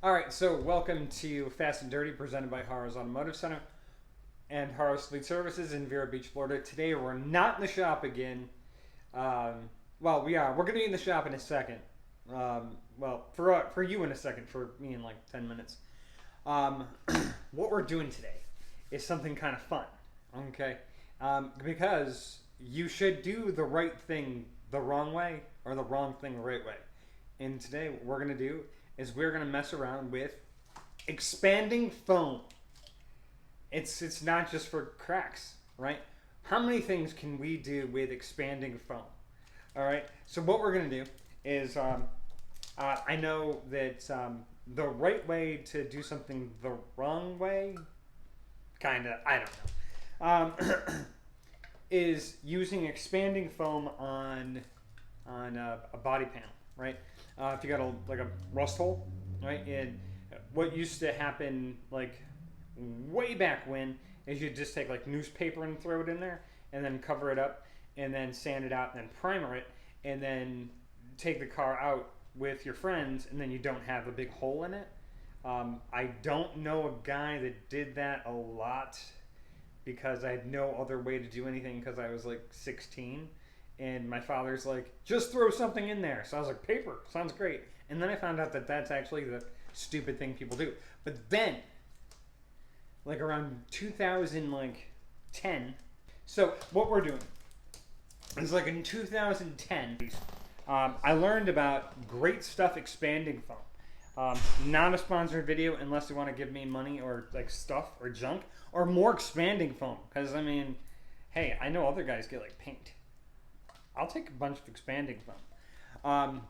All right, so welcome to Fast and Dirty, presented by Harrow's Automotive Center and Harrow's Fleet Services in Vero Beach, Florida. Today we're not in the shop again. Well, we are. We're going to be in the shop in a second. Well, for you in a second. For me in like 10 minutes. Um, what we're doing today is something kind of fun. Okay, because you should do the right thing the wrong way or the wrong thing the right way. And today, what we're going to do is we're going to mess around with expanding foam. It's not just for cracks, right? How many things can we do with expanding foam? All right. So what we're going to do is I know that the right way to do something the wrong way, kind of, I don't know, is using expanding foam on a body panel, right? If you got like a rust hole, right? And what used to happen like way back when is you just take like newspaper and throw it in there and then cover it up and then sand it out and then primer it and then take the car out with your friends and then you don't have a big hole in it. I don't know a guy that did that a lot because I had no other way to do anything because I was like 16. And my father's like, just throw something in there. So I was like, paper, sounds great. And then I found out that that's actually the stupid thing people do. But then, like around 2010, so what we're doing is like in 2010, I learned about Great Stuff expanding foam. Not a sponsored video unless you want to give me money or like stuff or junk or more expanding foam. Because I mean, hey, I know other guys get like paint. I'll take a bunch of expanding foam. No,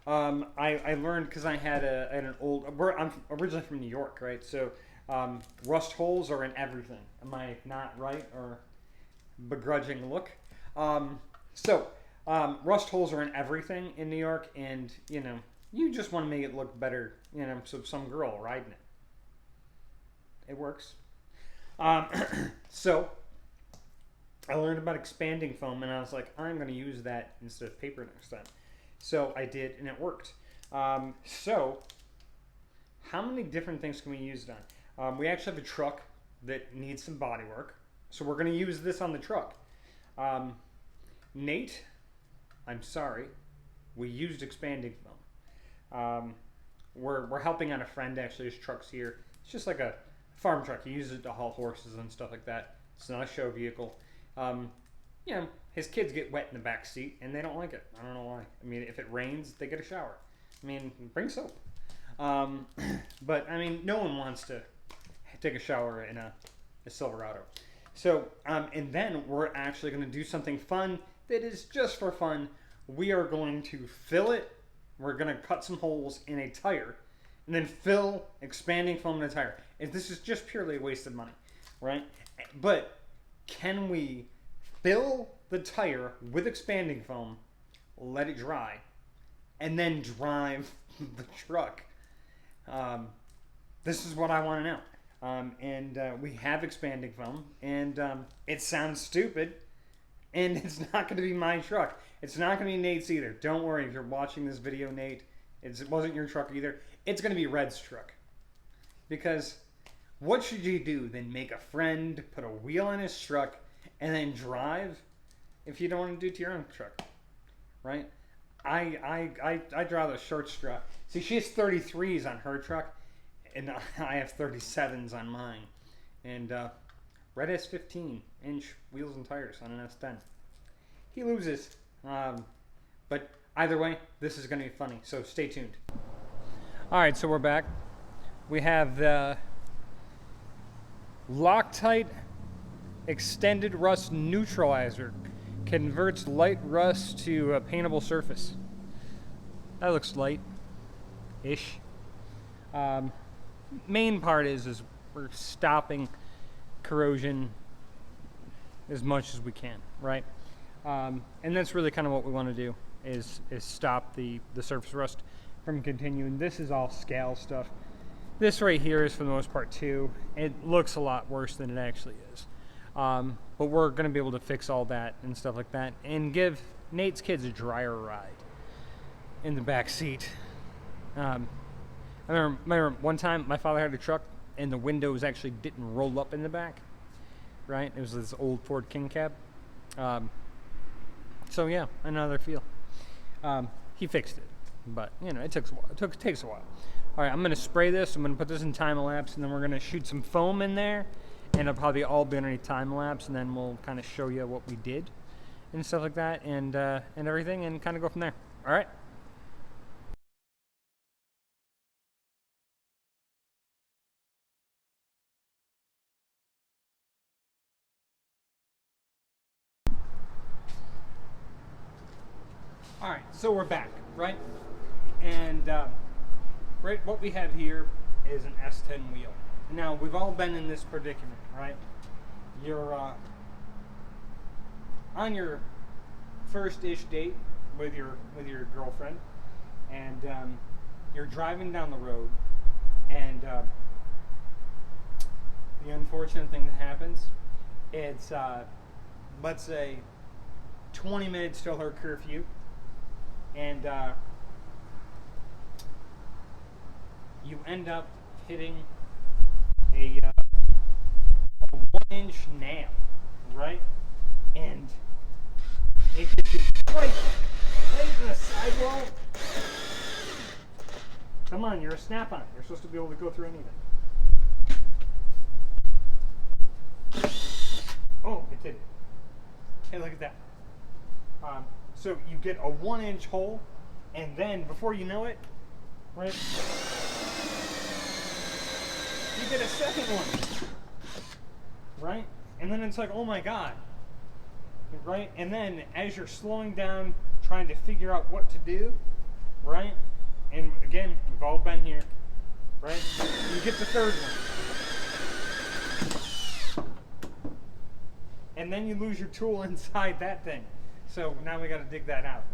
I learned because I had an old. I'm originally from New York, right? So rust holes are in everything. Am I not right or begrudging look? Rust holes are in everything in New York, and you just want to make it look better, so some girl riding it works. Um, so I learned about expanding foam, and I was like, I'm going to use that instead of paper next time. So I did, and it worked. So how many different things can we use it on? We actually have a truck that needs some body work, so we're going to use this on the truck. Nate, I'm sorry, we used expanding foam. We're helping out a friend, actually. His truck's here. It's just like a farm truck. He uses it to haul horses and stuff like that. It's not a show vehicle. His kids get wet in the back seat and they don't like it. I don't know why. I mean, if it rains, they get a shower. I mean, bring soap. But I mean, no one wants to take a shower in a Silverado. So, and then we're actually going to do something fun that is just for fun. We are going to fill it. We're going to cut some holes in a tire and then fill expanding foam in a tire. And this is just purely a waste of money, right? But can we fill the tire with expanding foam, let it dry, and then drive the truck? This is what I want to know. We have expanding foam, and it sounds stupid, and it's not going to be my truck. It's not going to be Nate's either. Don't worry if you're watching this video, Nate. It wasn't your truck either. It's going to be Red's truck. Because what should you do than make a friend put a wheel on his truck and then drive if you don't want to do it to your own truck, right? I draw the short straw. See, she has 33s on her truck, and I have 37s on mine. And Red has 15-inch wheels and tires on an S10. He loses. But either way, this is going to be funny, so stay tuned. All right, so we're back. We have the Loctite Extended Rust Neutralizer. Converts light rust to a paintable surface. That looks light-ish. Main part is we're stopping corrosion as much as we can, right? And that's really kind of what we want to do is stop the surface rust from continuing. This is all scale stuff. This right here is for the most part too. It looks a lot worse than it actually is. But we're going to be able to fix all that and stuff like that and give Nate's kids a drier ride in the back seat. I remember one time my father had a truck and the windows actually didn't roll up in the back. Right? It was this old Ford King cab. So yeah, another feel. He fixed it, but you know it takes a while. It takes a while. All right, I'm gonna spray this. I'm gonna put this in time lapse, and then we're gonna shoot some foam in there, and it'll probably all be underneath time lapse, and then we'll kind of show you what we did and stuff like that, and everything, and kind of go from there. All right. All right, so we're back, right? And right, what we have here is an S10 wheel. Now we've all been in this predicament, right? You're on your first-ish date with your girlfriend, and you're driving down the road, and the unfortunate thing that happens, it's let's say 20 minutes till her curfew, and you end up hitting a 1-inch nail, right? And it gets you right in the sidewall. Come on, you're a Snap-on. You're supposed to be able to go through anything. Oh, it did. Hey, look at that. So you get a 1-inch hole, and then before you know it, right, you get a second one, right? And then it's like, oh my God, right? And then as you're slowing down, trying to figure out what to do, right? And again, we've all been here, right? You get the third one. And then you lose your tool inside that thing. So now we got to dig that out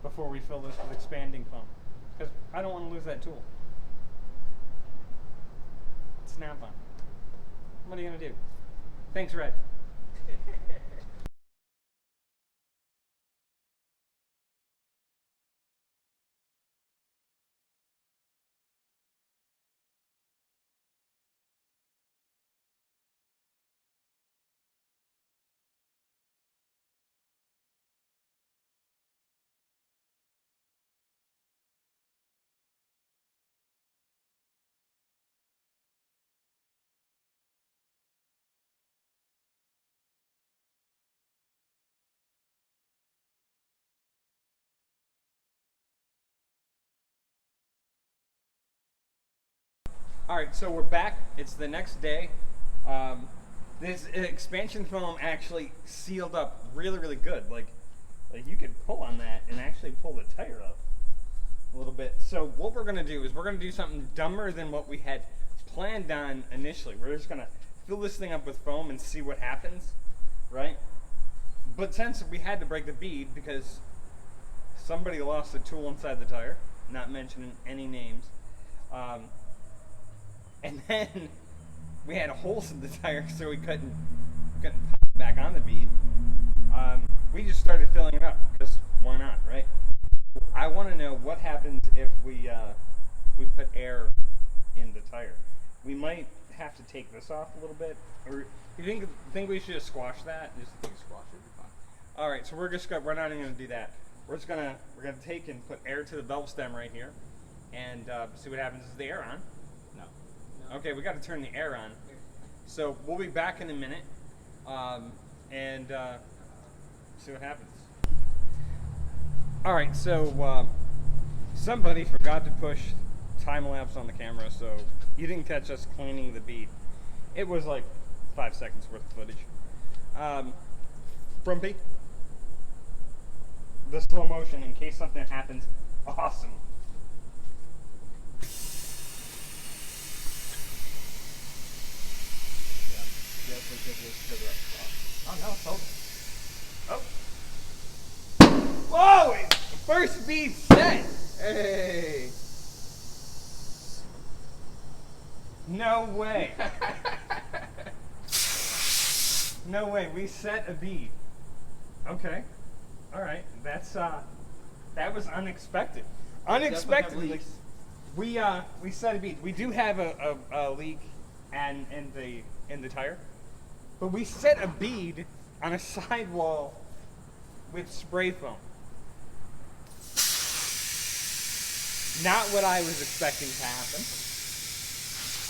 before we fill this with expanding foam. Because I don't want to lose that tool. Snap-on. What are you going to do? Thanks, Red. All right, so we're back. It's the next day. This expansion foam actually sealed up really, really good. Like you could pull on that and actually pull the tire up a little bit. So what we're gonna do is we're gonna do something dumber than what we had planned on initially. We're just gonna fill this thing up with foam and see what happens, right? But since we had to break the bead because somebody lost a tool inside the tire, not mentioning any names, and then we had holes in the tire, so we couldn't pop it back on the bead. We just started filling it up because why not, right? I want to know what happens if we put air in the tire. We might have to take this off a little bit, or you think we should just squash that? Just Squash it, be fine. all right. So we're not even gonna do that. We're gonna take and put air to the valve stem right here, and see what happens. Is the air on? No. Okay, we got to turn the air on. So we'll be back in a minute, and see what happens. All right, so somebody forgot to push time lapse on the camera, so you didn't catch us cleaning the bead. It was like 5 seconds worth of footage. Frumpy, the slow motion in case something happens. Awesome. Oh no, it's open. Oh. Whoa! First bead set! Hey! No way. No way, we set a bead. Okay. Alright. That's that was unexpected. Unexpectedly. we set a bead. We do have a leak and in the tire, but we set a bead on a sidewall with spray foam. Not what I was expecting to happen.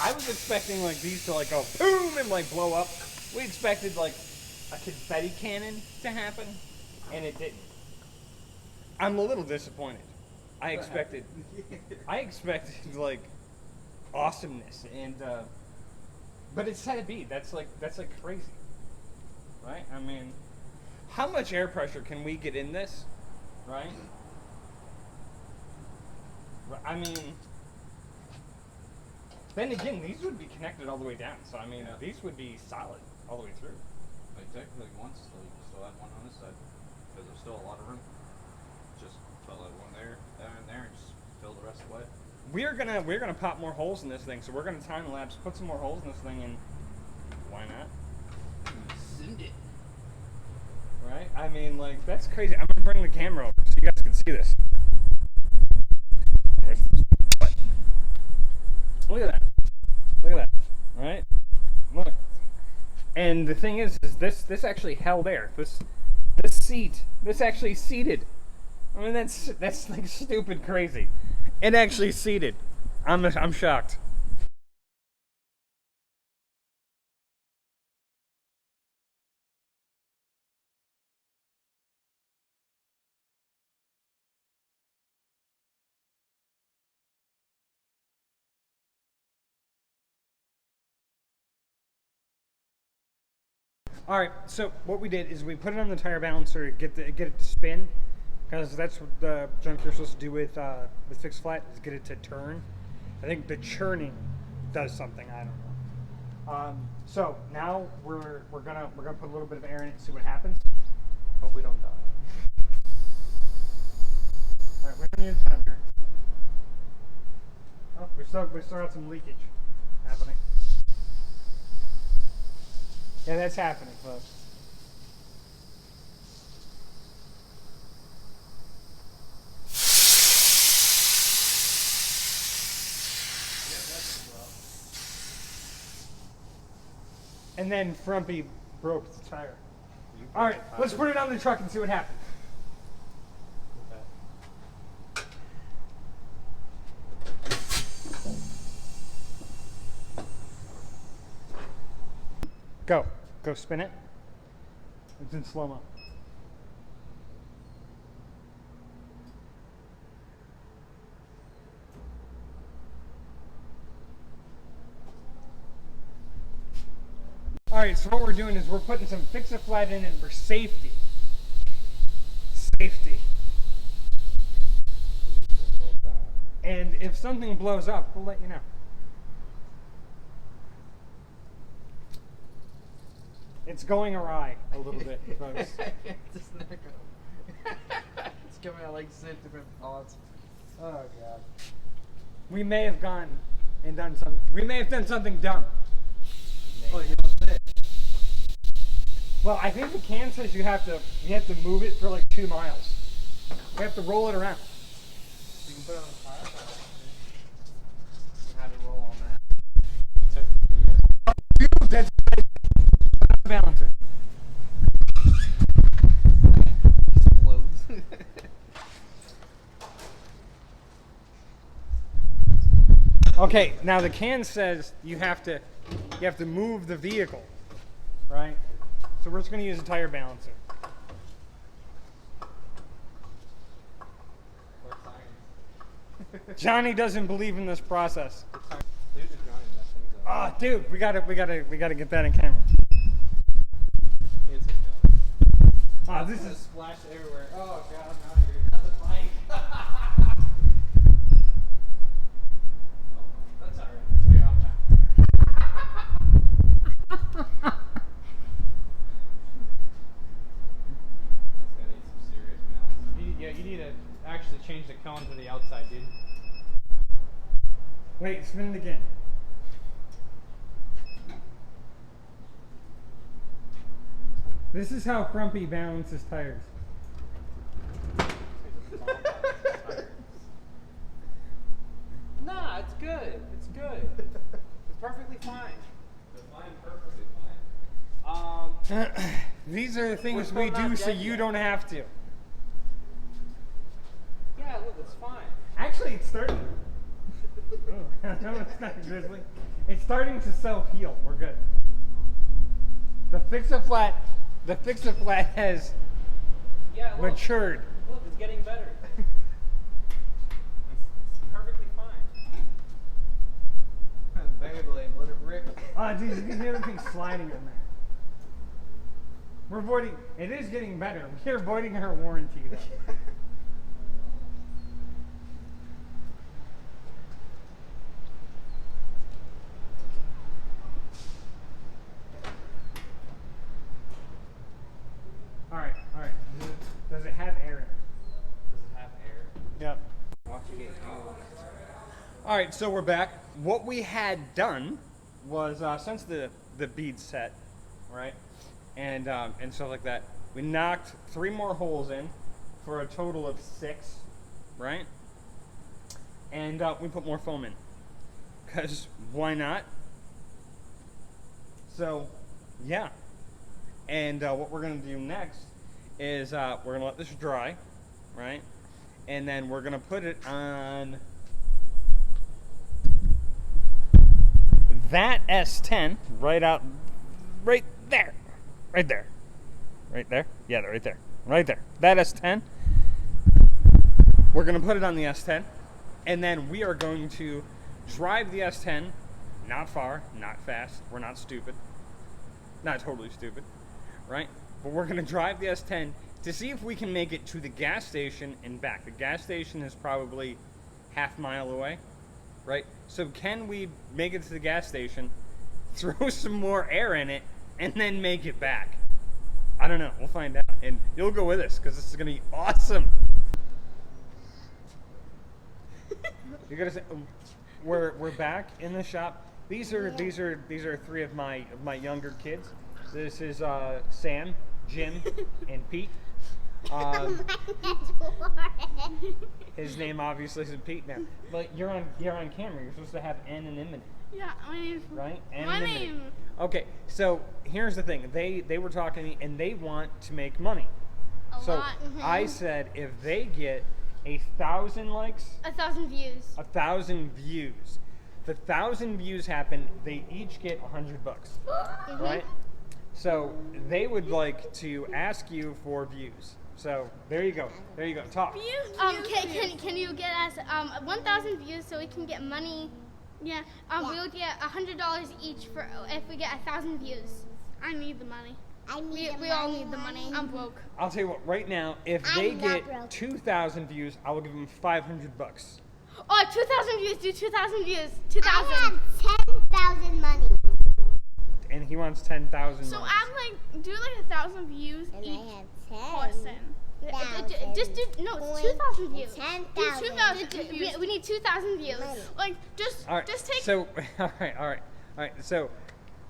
I was expecting like these to like go boom and like blow up. We expected like a confetti cannon to happen, and it didn't. I'm a little disappointed. I expected like awesomeness and but it set a bead. That's like crazy, right? I mean, how much air pressure can we get in this, right? I mean, then again, these would be connected all the way down. So I mean, these would be solid all the way through. Like technically, once still you can still have one on this side because there's still a lot of room. Just fill that one there, and there, and just fill the rest away. We're gonna pop more holes in this thing. So we're gonna time lapse, put some more holes in this thing, and why not? Send it. Right? I mean, like that's crazy. I'm gonna bring the camera over so you guys can see this. Look at that. Look at that. All right? Look. And the thing is this actually held air. This actually seated. I mean, that's like stupid crazy. It actually seated. I'm shocked. All right, so what we did is we put it on the tire balancer, get it to spin, because that's what the junk you're supposed to do with fixed flat is get it to turn. I think the churning does something. I don't know. So now we're gonna put a little bit of air in it and see what happens. Hope we don't die. All right, we don't need a time here. Oh, we still got some leakage happening. Yeah, that's happening, folks. And then Frumpy broke the tire. All right, let's put it on the truck and see what happens. Go spin it. It's in slow-mo. All right, so what we're doing is we're putting some Fix-A-Flat in it for safety. Safety. And if something blows up, we'll let you know. It's going awry a little bit, folks. It's not going. It's coming out like 6 different thoughts. Oh god. We may have gone and done some. We may have done something dumb. Oh, you don't say. Well, I think the can says you have to move it for like 2 miles. You have to roll it around. You can put it on the fire. You have to roll on that. That's balancer. Explodes. Okay, now the can says you have to move the vehicle, right? So we're just going to use a tire balancer. Johnny doesn't believe in this process. Ah, dude, we gotta get that in camera. It's a Ah, this is splash everywhere. Oh god, I'm out of here. Not the bike. That's alright. Here, That's gonna need some serious balance. you need to actually change the cone to the outside, dude. wait, spin it again. This is how Frumpy balances tires. No, it's good. It's good. It's perfectly fine. Define perfectly fine. These are the things still we not do so dead you yet. don't have to. Yeah, look, it's fine. Actually, it's starting. Oh, no, it's not grizzly. It's starting to self-heal. We're good. The Fix-A-Flat has Yeah, look. matured. Look, it's getting better. It's perfectly fine. Beyblade, let it rip. Oh, dude, you can hear the thing sliding in there. We're avoiding. It is getting better. We're avoiding our warranty, though. All right. Does it have air in it? Does it have air? Yep. Watch it get cold. All right, so we're back. What we had done was since the bead set, right, and stuff like that, we knocked 3 more holes in for a total of 6, right? And we put more foam in, cause why not? So, yeah. And what we're gonna do next is we're gonna let this dry, right? And then we're gonna put it on that S10 right there. Yeah, right there. That S10. We're gonna put it on the S10, and then we are going to drive the S10, not far, not fast. We're not stupid, not totally stupid, right? But we're gonna drive the S10 to see if we can make it to the gas station and back. The gas station is probably half mile away, right? So can we make it to the gas station, throw some more air in it, and then make it back? I don't know. We'll find out. And you'll go with us because this is going to be awesome. You gotta say, we're back in the shop. These are 3 of my younger kids. This is Sam, Jim, and Pete. His name obviously isn't Pete now, but you're on camera. You're supposed to have N and M in it, Yeah, my name's right? N My and M in it. name. Okay, so here's the thing. They were talking to me and they want to make money. A So lot. I said if they get 1,000 likes, 1,000 views. 1,000 views, if 1,000 views happen, they each get $100, right? So they would like to ask you for views. So there you go. Talk. Can you get us 1,000 views so we can get money? Yeah. We'll get $100 each for if we get 1,000 views. I need the money. We all need the money. I'm broke. I'll tell you what. Right now, if they not get broke. 2,000 views, I will give them $500. Oh, 2,000 views. Do 2,000 views. I 2,000. have 10,000 money. And he wants 10,000. So I'm like, do like 1,000 views And each I have 10. person. Just do it's 2,000 views. 10,000. Do 2,000 views. We need 2,000 views. Money. Like just All right. take. So all right. So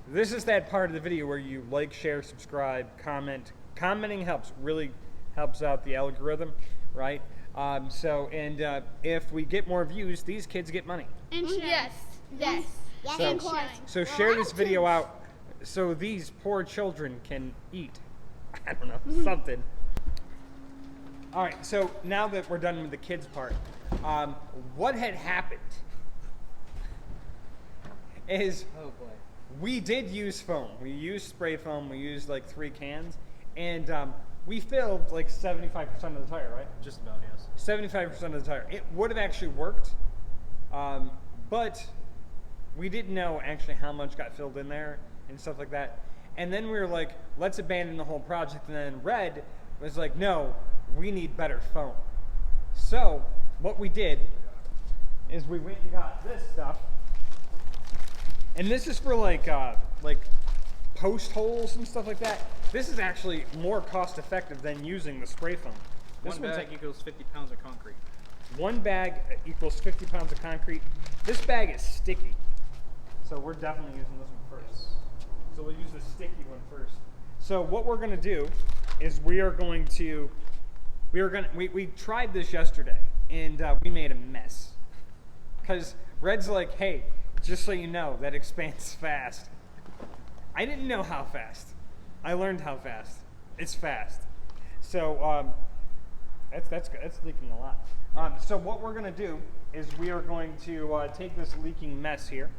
this is that part of the video where you like, share, subscribe, comment. Commenting really helps out the algorithm, right? If we get more views, these kids get money. Yes. Yes. Yes, So- of course. So share this video out so these poor children can eat. I don't know, something. All right, so now that we're done with the kids part, what had happened is Oh boy. we did use foam. We used spray foam. We used like 3 cans, and we filled like 75% of the tire, right? Just about, yes. 75% of the tire. It would have actually worked, but we didn't know actually how much got filled in there and stuff like that. And then we were like, let's abandon the whole project. And then Red was like, no, we need better foam. So what we did is we went and got this stuff. And this is for like post holes and stuff like that. This is actually more cost effective than using the spray foam. This One one's bag like equals 50 pounds of concrete. 1 bag equals 50 pounds of concrete. This bag is sticky, so we're definitely using this one first. So we'll use the sticky one first. So what we're gonna do is we tried this yesterday and we made a mess Because Red's like, hey, just so you know, that expands fast. I didn't know how fast. I learned how fast. It's fast. So that's good. That's leaking a lot. So what we're gonna do is we are going to take this leaking mess here.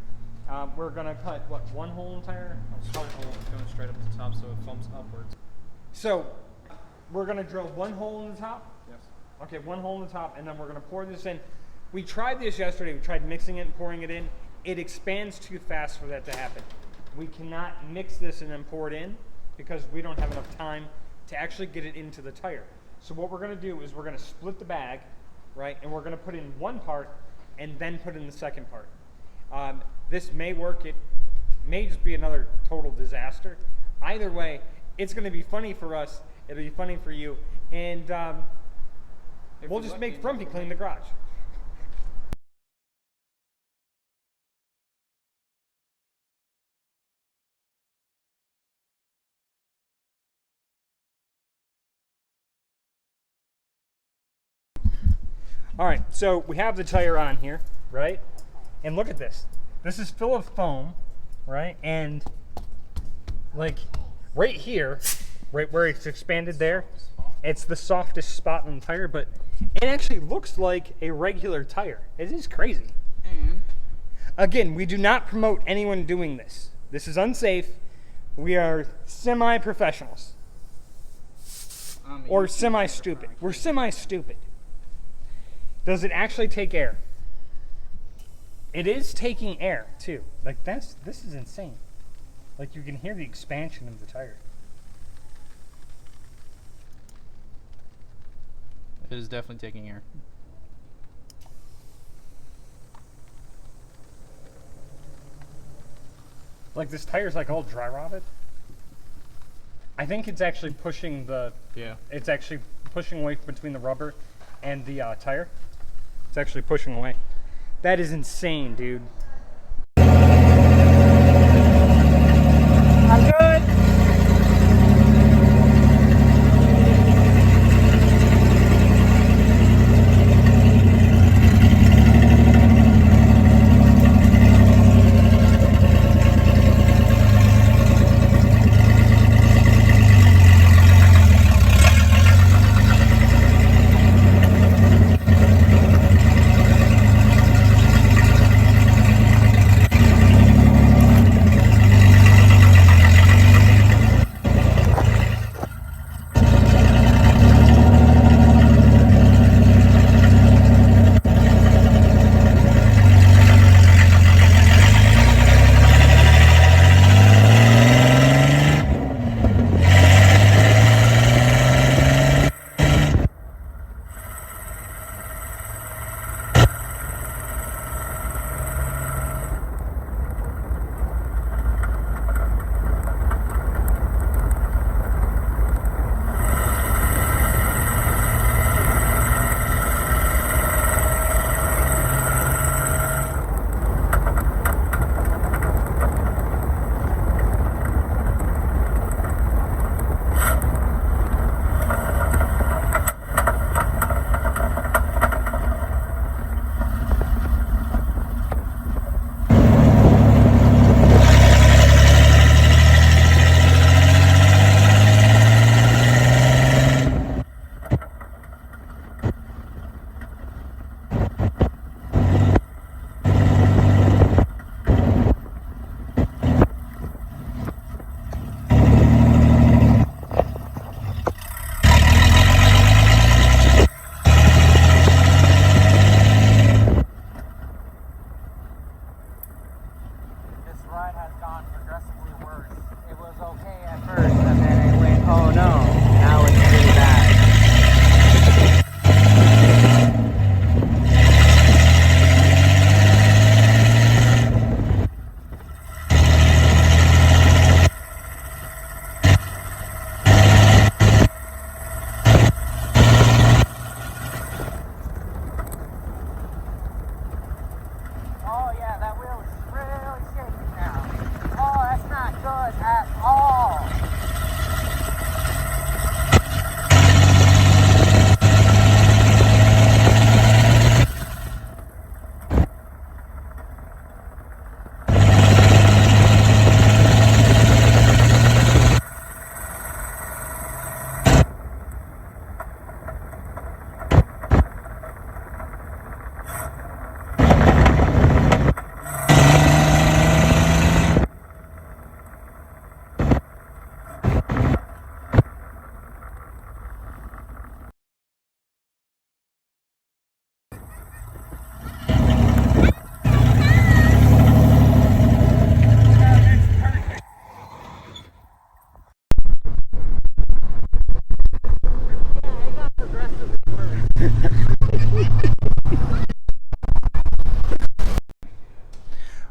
We're gonna cut what, one hole in the tire? Going straight up the top so it foams upwards. So we're gonna drill one hole in the top. Yes. Okay, one hole in the top, and then we're gonna pour this in. We tried this yesterday. We tried mixing it and pouring it in. It expands too fast for that to happen. We cannot mix this and then pour it in because we don't have enough time to actually get it into the tire. So what we're gonna do is we're gonna split the bag, right? And we're gonna put in one part and then put in the second part. This may work. It may just be another total disaster. Either way, it's gonna be funny for us. It'll be funny for you. And we'll just make Frumpy clean the garage. All right, so we have the tire on here, right? And look at this. This is full of foam, right? And like right here, right where it's expanded there, it's the softest spot on the tire, but it actually looks like a regular tire. It is crazy. And Again, we do not promote anyone doing this. This is unsafe. We are semi-professionals. Or semi-stupid. We're semi-stupid. Does it actually take air? It is taking air, too. Like, this is insane. Like, you can hear the expansion of the tire. It is definitely taking air. Like, this tire's like all dry rotted. I think it's actually pushing the... Yeah. It's actually pushing away between the rubber and the tire. It's actually pushing away. That is insane, dude. I'm good.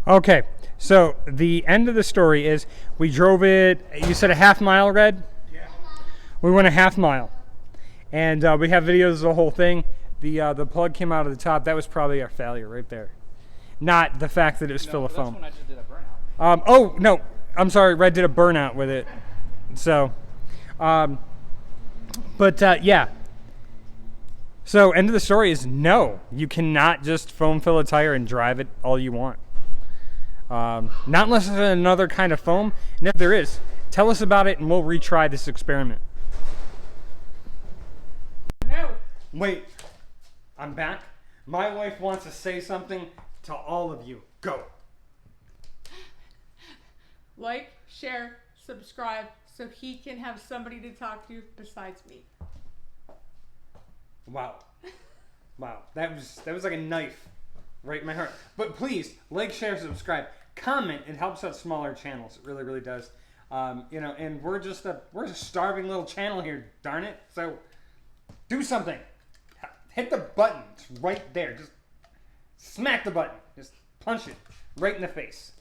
Okay, so the end of the story is we drove it, you said a half mile, Red? Yeah. We went a half mile. And we have videos of the whole thing. The plug came out of the top. That was probably our failure right there. Not the fact that it was full of foam. That's when I just did a burnout. Oh, no. I'm sorry. Red did a burnout with it. So, yeah. So, end of the story is no. You cannot just foam fill a tire and drive it all you want. Not unless it's another kind of foam. And if there is, tell us about it and we'll retry this experiment. No. Wait. I'm back. My wife wants to say something to all of you. Go. Like, share, subscribe, so he can have somebody to talk to besides me. Wow. Wow. That was like a knife right in my heart. But please, like, share, subscribe. Comment. It helps out smaller channels. It really, really does. And we're a starving little channel here, darn it. So do something. Hit the button. It's right there. Just smack the button. Just punch it right in the face.